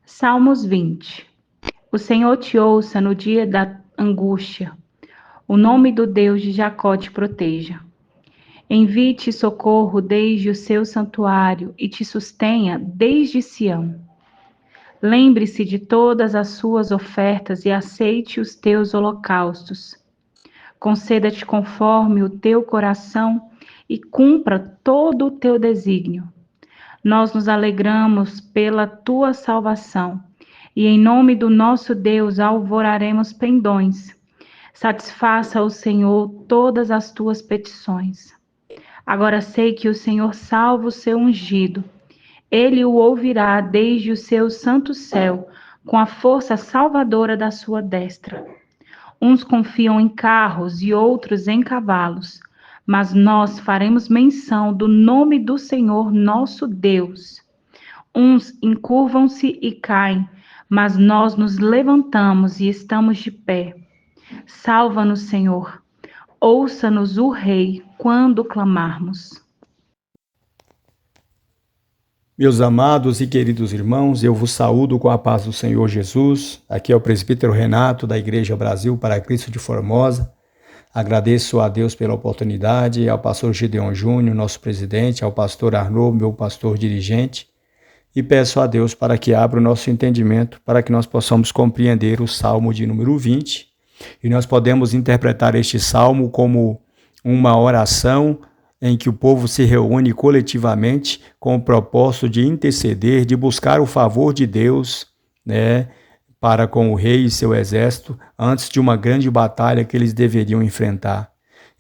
Salmos 20. O Senhor te ouça no dia da angústia. O nome do Deus de Jacó te proteja. Envie-te socorro desde o seu santuário e te sustenha desde Sião. Lembre-se de todas as suas ofertas e aceite os teus holocaustos. Conceda-te conforme o teu coração e cumpra todo o teu desígnio. Nós nos alegramos pela tua salvação e em nome do nosso Deus alvoraremos pendões. Satisfaça o Senhor todas as tuas petições. Agora sei que o Senhor salva o seu ungido. Ele o ouvirá desde o seu santo céu, com a força salvadora da sua destra. Uns confiam em carros e outros em cavalos, mas nós faremos menção do nome do Senhor nosso Deus. Uns encurvam-se e caem, mas nós nos levantamos e estamos de pé. Salva-nos, Senhor. Ouça-nos o Rei quando clamarmos. Meus amados e queridos irmãos, eu vos saúdo com a paz do Senhor Jesus. Aqui é o presbítero Renato da Igreja Brasil para Cristo de Formosa. Agradeço a Deus pela oportunidade, ao pastor Gideon Júnior, nosso presidente, ao pastor Arnaud, meu pastor dirigente, e peço a Deus para que abra o nosso entendimento, para que nós possamos compreender o Salmo de número 20, e nós podemos interpretar este Salmo como uma oração em que o povo se reúne coletivamente com o propósito de interceder, de buscar o favor de Deus, para com o rei e seu exército, antes de uma grande batalha que eles deveriam enfrentar.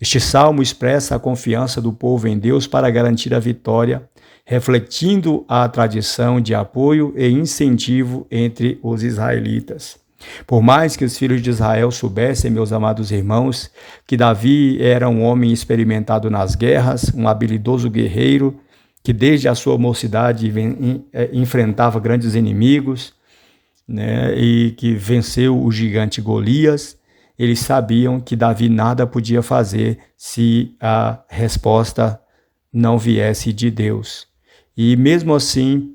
Este salmo expressa a confiança do povo em Deus para garantir a vitória, refletindo a tradição de apoio e incentivo entre os israelitas. Por mais que os filhos de Israel soubessem, meus amados irmãos, que Davi era um homem experimentado nas guerras, um habilidoso guerreiro, que desde a sua mocidade enfrentava grandes inimigos, e que venceu o gigante Golias, eles sabiam que Davi nada podia fazer se a resposta não viesse de Deus. E mesmo assim,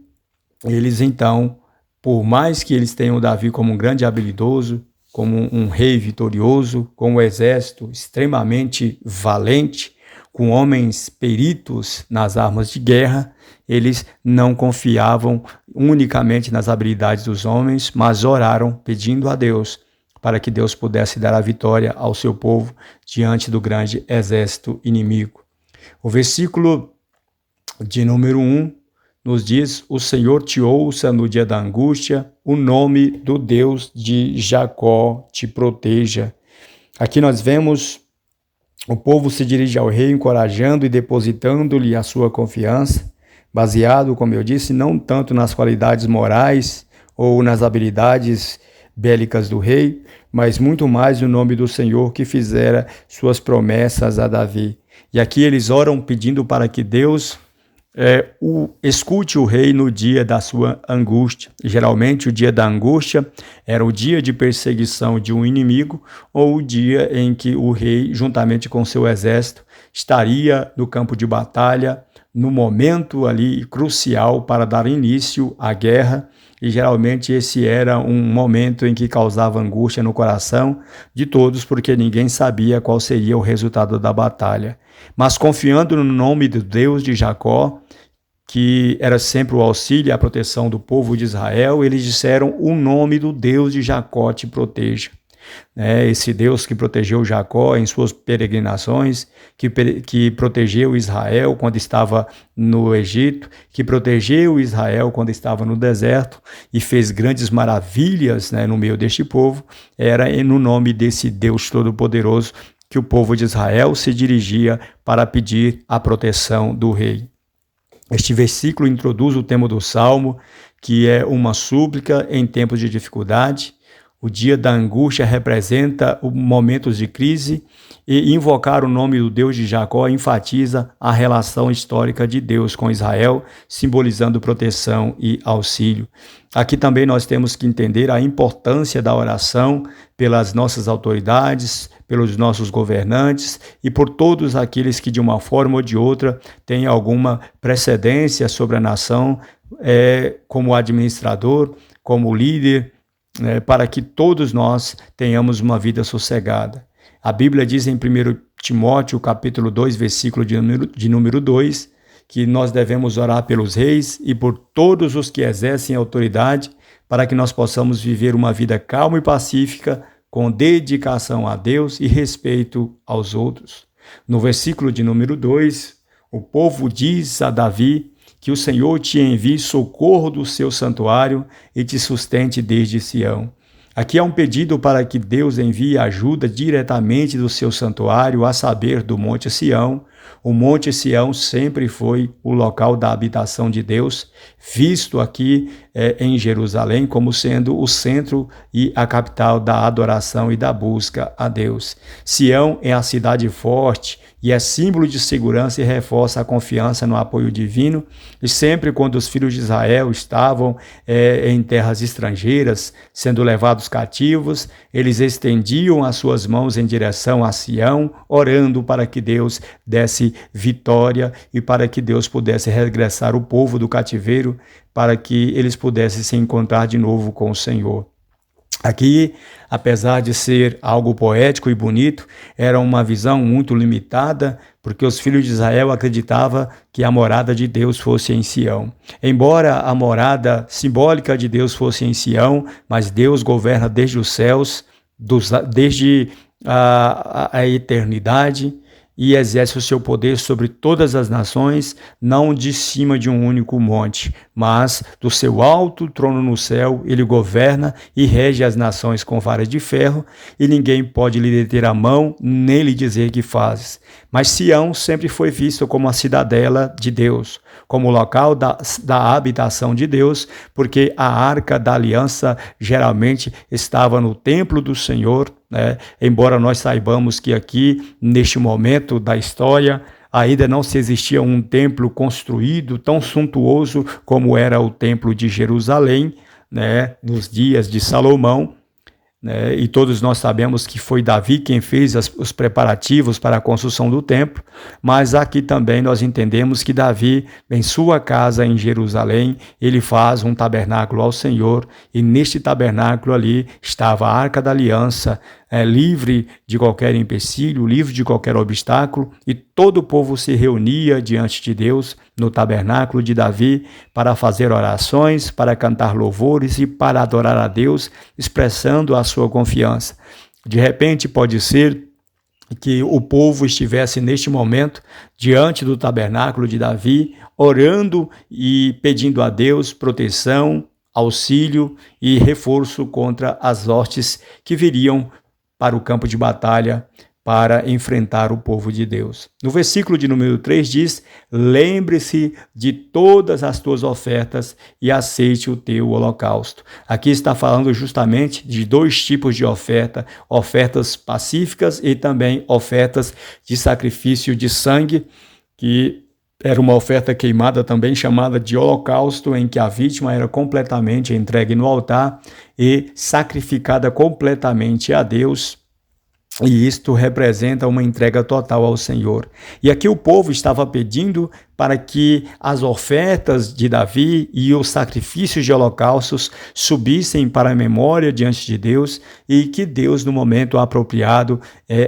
eles então, por mais que eles tenham Davi como um grande habilidoso, como um rei vitorioso, com um exército extremamente valente, com homens peritos nas armas de guerra, eles não confiavam unicamente nas habilidades dos homens, mas oraram pedindo a Deus para que Deus pudesse dar a vitória ao seu povo diante do grande exército inimigo. O versículo de número 1 nos diz: o Senhor te ouça no dia da angústia, o nome do Deus de Jacó te proteja. Aqui nós vemos o povo se dirige ao rei, encorajando e depositando-lhe a sua confiança, baseado, como eu disse, não tanto nas qualidades morais ou nas habilidades bélicas do rei, mas muito mais no nome do Senhor que fizera suas promessas a Davi. E aqui eles oram pedindo para que Deus escute o rei no dia da sua angústia. Geralmente o dia da angústia era o dia de perseguição de um inimigo ou o dia em que o rei, juntamente com seu exército, estaria no campo de batalha, no momento ali crucial para dar início à guerra. E geralmente esse era um momento em que causava angústia no coração de todos, porque ninguém sabia qual seria o resultado da batalha. Mas confiando no nome do Deus de Jacó, que era sempre o auxílio e a proteção do povo de Israel, eles disseram: o nome do Deus de Jacó te proteja. Esse Deus que protegeu Jacó em suas peregrinações, que protegeu Israel quando estava no Egito, que protegeu Israel quando estava no deserto e fez grandes maravilhas no meio deste povo, era no nome desse Deus Todo-Poderoso que o povo de Israel se dirigia para pedir a proteção do rei. Este versículo introduz o tema do Salmo, que é uma súplica em tempos de dificuldade. O dia da angústia representa momentos de crise e invocar o nome do Deus de Jacó enfatiza a relação histórica de Deus com Israel, simbolizando proteção e auxílio. Aqui também nós temos que entender a importância da oração pelas nossas autoridades, pelos nossos governantes e por todos aqueles que de uma forma ou de outra têm alguma precedência sobre a nação, como administrador, como líder, para que todos nós tenhamos uma vida sossegada. A Bíblia diz em 1 Timóteo, capítulo 2, versículo de número 2, que nós devemos orar pelos reis e por todos os que exercem autoridade, para que nós possamos viver uma vida calma e pacífica, com dedicação a Deus e respeito aos outros. No versículo de número 2, o povo diz a Davi que o Senhor te envie socorro do seu santuário e te sustente desde Sião. Aqui é um pedido para que Deus envie ajuda diretamente do seu santuário, a saber, do Monte Sião. O Monte Sião sempre foi o local da habitação de Deus, visto aqui em Jerusalém como sendo o centro e a capital da adoração e da busca a Deus. Sião é a cidade forte e é símbolo de segurança e reforça a confiança no apoio divino. E sempre quando os filhos de Israel estavam em terras estrangeiras, sendo levados cativos, eles estendiam as suas mãos em direção a Sião, orando para que Deus desse vitória e para que Deus pudesse regressar o povo do cativeiro, para que eles pudessem se encontrar de novo com o Senhor. Aqui, apesar de ser algo poético e bonito, era uma visão muito limitada, porque os filhos de Israel acreditavam que a morada de Deus fosse em Sião. Embora a morada simbólica de Deus fosse em Sião, mas Deus governa desde os céus, desde a eternidade, e exerce o seu poder sobre todas as nações, não de cima de um único monte, mas do seu alto trono no céu, ele governa e rege as nações com vara de ferro, e ninguém pode lhe deter a mão, nem lhe dizer que fazes. Mas Sião sempre foi visto como a cidadela de Deus, como o local da habitação de Deus, porque a arca da aliança geralmente estava no templo do Senhor, embora nós saibamos que aqui, neste momento da história, ainda não se existia um templo construído tão suntuoso como era o templo de Jerusalém, nos dias de Salomão, e todos nós sabemos que foi Davi quem fez os preparativos para a construção do templo, mas aqui também nós entendemos que Davi, em sua casa em Jerusalém, ele faz um tabernáculo ao Senhor, e neste tabernáculo ali estava a Arca da Aliança, livre de qualquer empecilho, livre de qualquer obstáculo, e todo o povo se reunia diante de Deus no tabernáculo de Davi para fazer orações, para cantar louvores e para adorar a Deus, expressando a sua confiança. De repente pode ser que o povo estivesse neste momento diante do tabernáculo de Davi, orando e pedindo a Deus proteção, auxílio e reforço contra as hostes que viriam para o campo de batalha para enfrentar o povo de Deus. No versículo de número 3 diz: lembre-se de todas as tuas ofertas e aceite o teu holocausto. Aqui está falando justamente de dois tipos de oferta: ofertas pacíficas e também ofertas de sacrifício de sangue, que era uma oferta queimada também chamada de holocausto, em que a vítima era completamente entregue no altar e sacrificada completamente a Deus. E isto representa uma entrega total ao Senhor. E aqui o povo estava pedindo para que as ofertas de Davi e os sacrifícios de holocaustos subissem para a memória diante de Deus, e que Deus, no momento apropriado,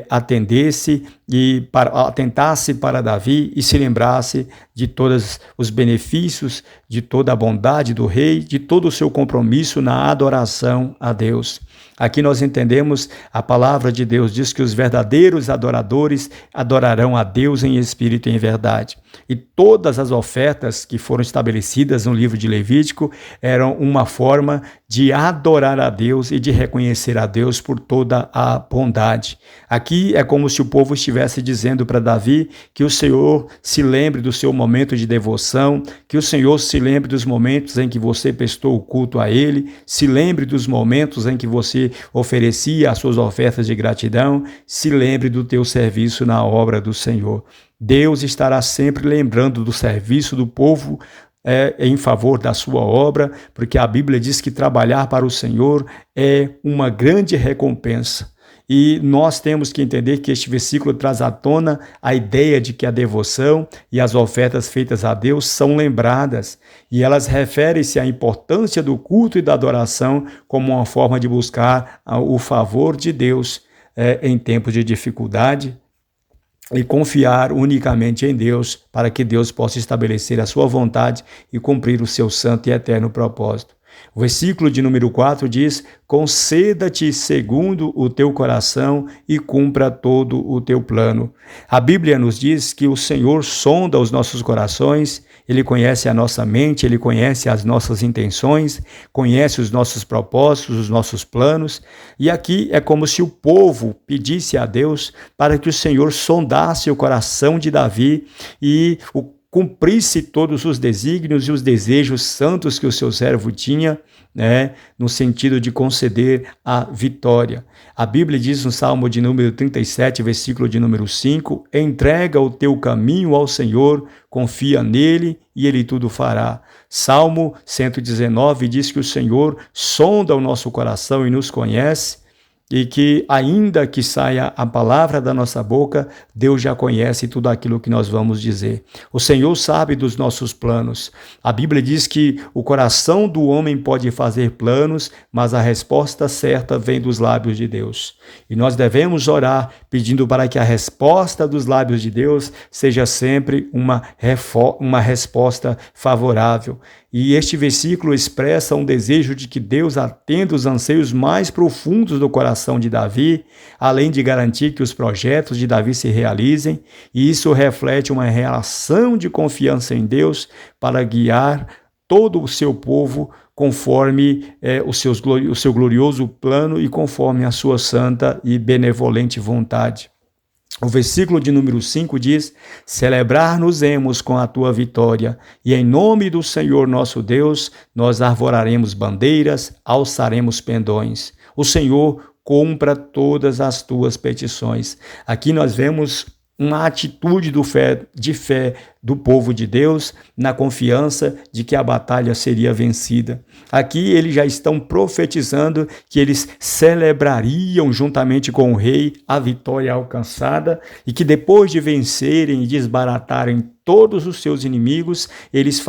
atendesse e atentasse para Davi e se lembrasse de todos os benefícios, de toda a bondade do rei, de todo o seu compromisso na adoração a Deus. Aqui nós entendemos, a palavra de Deus diz que os verdadeiros adoradores adorarão a Deus em espírito e em verdade. E todas as ofertas que foram estabelecidas no livro de Levítico eram uma forma de adorar a Deus e de reconhecer a Deus por toda a bondade. Aqui é como se o povo estivesse dizendo para Davi que o Senhor se lembre do seu momento de devoção, que o Senhor se lembre dos momentos em que você prestou o culto a Ele, se lembre dos momentos em que você oferecia as suas ofertas de gratidão, se lembre do teu serviço na obra do Senhor. Deus estará sempre lembrando do serviço do povo em favor da sua obra, porque a Bíblia diz que trabalhar para o Senhor é uma grande recompensa. E nós temos que entender que este versículo traz à tona a ideia de que a devoção e as ofertas feitas a Deus são lembradas, e elas referem-se à importância do culto e da adoração como uma forma de buscar o favor de Deus em tempos de dificuldade, e confiar unicamente em Deus para que Deus possa estabelecer a sua vontade e cumprir o seu santo e eterno propósito. O versículo de número 4 diz: conceda-te segundo o teu coração e cumpra todo o teu plano. A Bíblia nos diz que o Senhor sonda os nossos corações, Ele conhece a nossa mente, Ele conhece as nossas intenções, conhece os nossos propósitos, os nossos planos. E aqui é como se o povo pedisse a Deus para que o Senhor sondasse o coração de Davi e cumprisse todos os desígnios e os desejos santos que o seu servo tinha, no sentido de conceder a vitória. A Bíblia diz no Salmo de número 37, versículo de número 5, entrega o teu caminho ao Senhor, confia nele e ele tudo fará. Salmo 119 diz que o Senhor sonda o nosso coração e nos conhece, e que ainda que saia a palavra da nossa boca, Deus já conhece tudo aquilo que nós vamos dizer. O Senhor sabe dos nossos planos. A Bíblia diz que o coração do homem pode fazer planos, mas a resposta certa vem dos lábios de Deus. E nós devemos orar pedindo para que a resposta dos lábios de Deus seja sempre uma resposta favorável. E este versículo expressa um desejo de que Deus atenda os anseios mais profundos do coração de Davi, além de garantir que os projetos de Davi se realizem, e isso reflete uma relação de confiança em Deus para guiar todo o seu povo conforme o seu glorioso plano e conforme a sua santa e benevolente vontade. O versículo de número 5 diz: celebrar-nos-emos com a tua vitória, e em nome do Senhor nosso Deus, nós arvoraremos bandeiras, alçaremos pendões. O Senhor cumpra todas as tuas petições. Aqui nós vemos uma atitude de fé do povo de Deus, na confiança de que a batalha seria vencida. Aqui eles já estão profetizando que eles celebrariam juntamente com o rei a vitória alcançada e que depois de vencerem e desbaratarem todos os seus inimigos, eles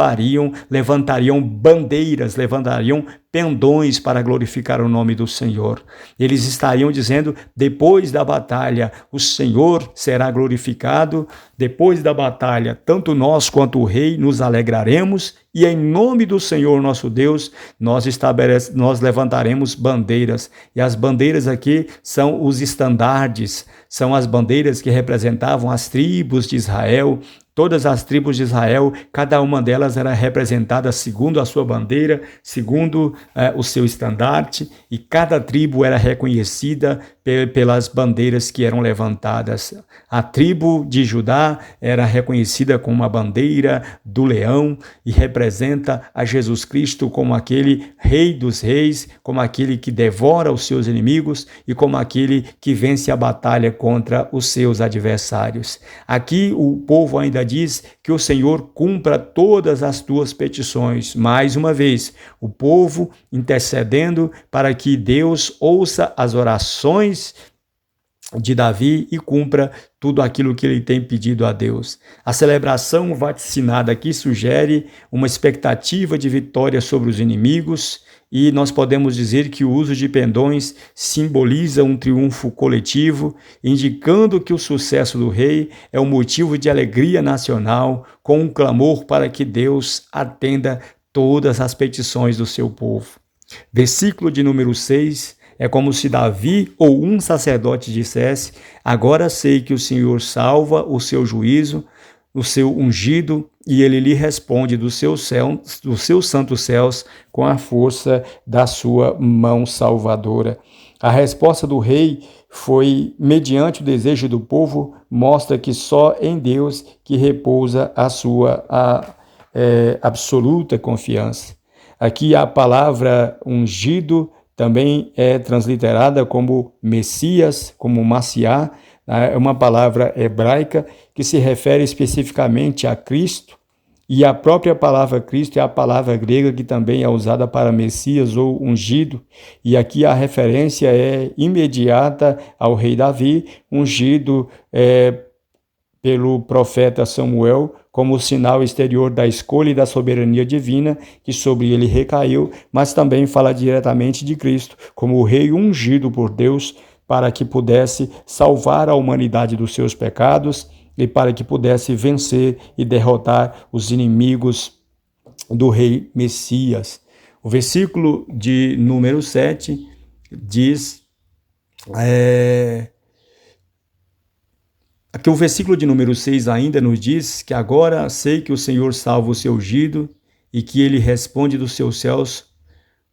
levantariam bandeiras, levantariam pendões para glorificar o nome do Senhor. Eles estariam dizendo: depois da batalha, o Senhor será glorificado. Depois da batalha, tanto nós quanto o rei nos alegraremos, e em nome do Senhor nosso Deus, nós levantaremos bandeiras. E as bandeiras aqui são os estandardes, são as bandeiras que representavam as tribos de Israel. Todas as tribos de Israel, cada uma delas era representada segundo a sua bandeira, segundo o seu estandarte, e cada tribo era reconhecida pelas bandeiras que eram levantadas. A tribo de Judá era reconhecida com uma bandeira do leão e representa a Jesus Cristo como aquele rei dos reis, como aquele que devora os seus inimigos e como aquele que vence a batalha contra os seus adversários. Aqui o povo ainda diz que o Senhor cumpra todas as tuas petições. Mais uma vez, o povo intercedendo para que Deus ouça as orações de Davi e cumpra tudo aquilo que ele tem pedido a Deus. A celebração vaticinada aqui sugere uma expectativa de vitória sobre os inimigos, e nós podemos dizer que o uso de pendões simboliza um triunfo coletivo, indicando que o sucesso do rei é um motivo de alegria nacional, com um clamor para que Deus atenda todas as petições do seu povo. Versículo de número 6, é como se Davi ou um sacerdote dissesse: agora sei que o Senhor salva o seu juízo, o seu ungido, e ele lhe responde dos seus santos céus com a força da sua mão salvadora. A resposta do rei foi mediante o desejo do povo, mostra que só em Deus que repousa a sua absoluta confiança. Aqui a palavra ungido também é transliterada como Messias, como Maciá. É uma palavra hebraica que se refere especificamente a Cristo, E a própria palavra Cristo é a palavra grega que também é usada para Messias ou ungido. E aqui a referência é imediata ao rei Davi, ungido pelo profeta Samuel como sinal exterior da escolha e da soberania divina que sobre ele recaiu, mas também fala diretamente de Cristo como o rei ungido por Deus para que pudesse salvar a humanidade dos seus pecados e para que pudesse vencer e derrotar os inimigos do rei Messias. O versículo de número 7 diz... Aqui o versículo de número 6 ainda nos diz que agora sei que o Senhor salva o seu ungido e que ele responde dos seus céus,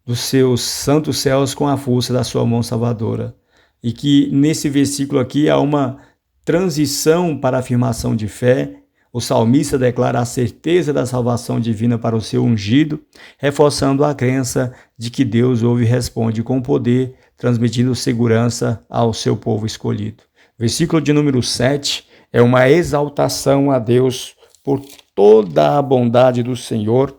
dos seus santos céus com a força da sua mão salvadora. E que nesse versículo aqui há uma transição para a afirmação de fé. O salmista declara a certeza da salvação divina para o seu ungido, reforçando a crença de que Deus ouve e responde com poder, transmitindo segurança ao seu povo escolhido. Versículo de número 7 é uma exaltação a Deus por toda a bondade do Senhor,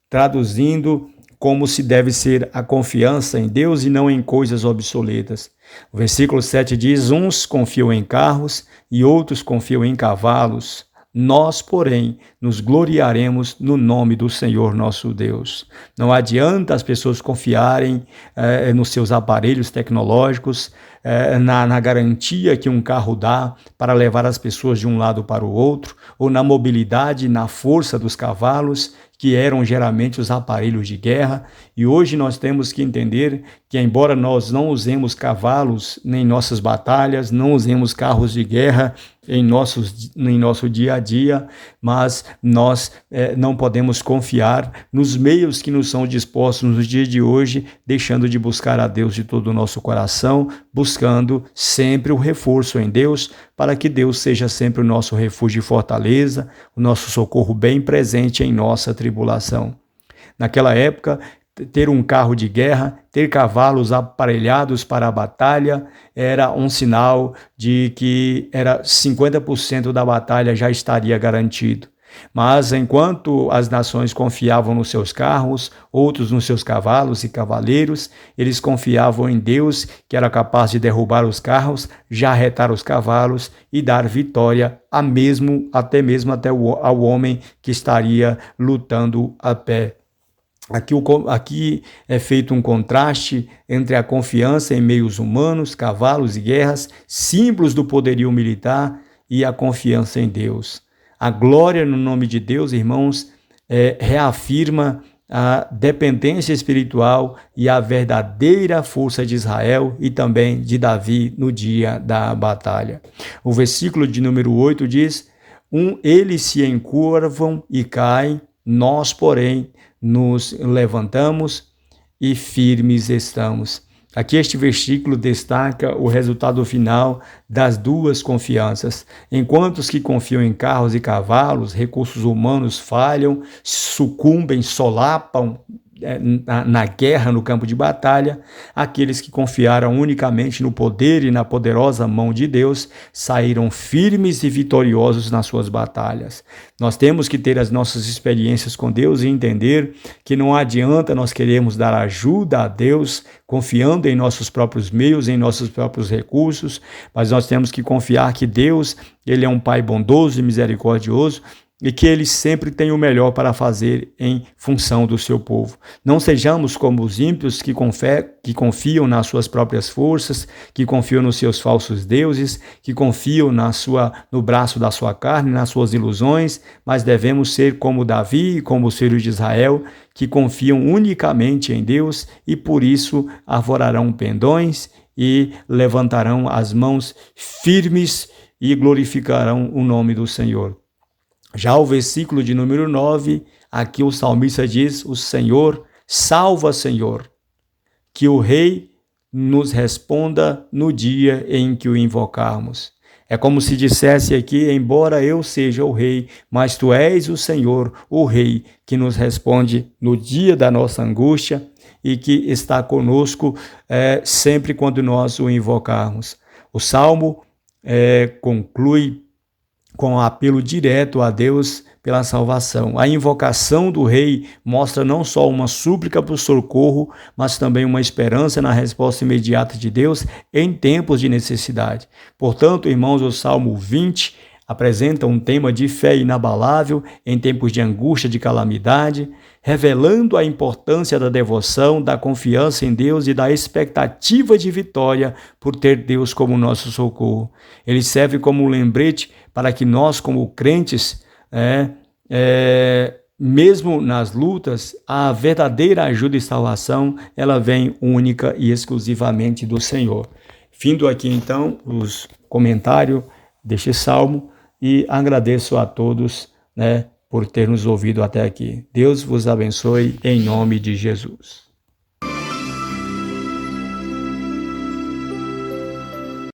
traduzindo como se deve ser a confiança em Deus e não em coisas obsoletas. O versículo 7 diz: uns confiam em carros e outros confiam em cavalos. Nós, porém, nos gloriaremos no nome do Senhor nosso Deus. Não adianta as pessoas confiarem nos seus aparelhos tecnológicos, na garantia que um carro dá para levar as pessoas de um lado para o outro, ou na mobilidade, na força dos cavalos, que eram geralmente os aparelhos de guerra. E hoje nós temos que entender que, embora nós não usemos cavalos em nossas batalhas, não usemos carros de guerra em nosso dia a dia, mas nós não podemos confiar nos meios que nos são dispostos nos dias de hoje, deixando de buscar a Deus de todo o nosso coração, buscando sempre o reforço em Deus, para que Deus seja sempre o nosso refúgio e fortaleza, o nosso socorro bem presente em nossa tribulação. Naquela época, ter um carro de guerra, ter cavalos aparelhados para a batalha, era um sinal de que 50% da batalha já estaria garantido. Mas enquanto as nações confiavam nos seus carros, outros nos seus cavalos e cavaleiros, eles confiavam em Deus, que era capaz de derrubar os carros, jarretar os cavalos e dar vitória até ao homem que estaria lutando a pé. Aqui é feito um contraste entre a confiança em meios humanos, cavalos e guerras, símbolos do poderio militar, e a confiança em Deus. A glória no nome de Deus, irmãos, reafirma a dependência espiritual e a verdadeira força de Israel e também de Davi no dia da batalha. O versículo de número 8 diz: eles se encurvam e caem, nós, porém, nos levantamos e firmes estamos. Aqui este versículo destaca o resultado final das duas confianças. Enquanto os que confiam em carros e cavalos, recursos humanos falham, sucumbem, solapam na guerra, no campo de batalha, aqueles que confiaram unicamente no poder e na poderosa mão de Deus saíram firmes e vitoriosos nas suas batalhas. Nós temos que ter as nossas experiências com Deus e entender que não adianta nós queremos dar ajuda a Deus confiando em nossos próprios meios, em nossos próprios recursos, mas nós temos que confiar que Deus, Ele é um Pai bondoso e misericordioso, e que Ele sempre tem o melhor para fazer em função do seu povo. Não sejamos como os ímpios que confiam nas suas próprias forças, que confiam nos seus falsos deuses, que confiam no braço da sua carne, nas suas ilusões, mas devemos ser como Davi e como os filhos de Israel, que confiam unicamente em Deus e por isso arvorarão pendões e levantarão as mãos firmes e glorificarão o nome do Senhor. Já o versículo de número 9, aqui o salmista diz: o Senhor, salva, Senhor, que o Rei nos responda no dia em que o invocarmos. É como se dissesse aqui: embora eu seja o Rei, mas Tu és o Senhor, o Rei, que nos responde no dia da nossa angústia e que está conosco sempre quando nós o invocarmos. O Salmo conclui com um apelo direto a Deus pela salvação. A invocação do rei mostra não só uma súplica por socorro, mas também uma esperança na resposta imediata de Deus em tempos de necessidade. Portanto, irmãos, o Salmo 20 apresenta um tema de fé inabalável em tempos de angústia, de calamidade, revelando a importância da devoção, da confiança em Deus e da expectativa de vitória por ter Deus como nosso socorro. Ele serve como um lembrete para que nós, como crentes, mesmo nas lutas, a verdadeira ajuda e salvação, ela vem única e exclusivamente do Senhor. Findo aqui, então, os comentários deste salmo, e agradeço a todos, por ter nos ouvido até aqui. Deus vos abençoe em nome de Jesus.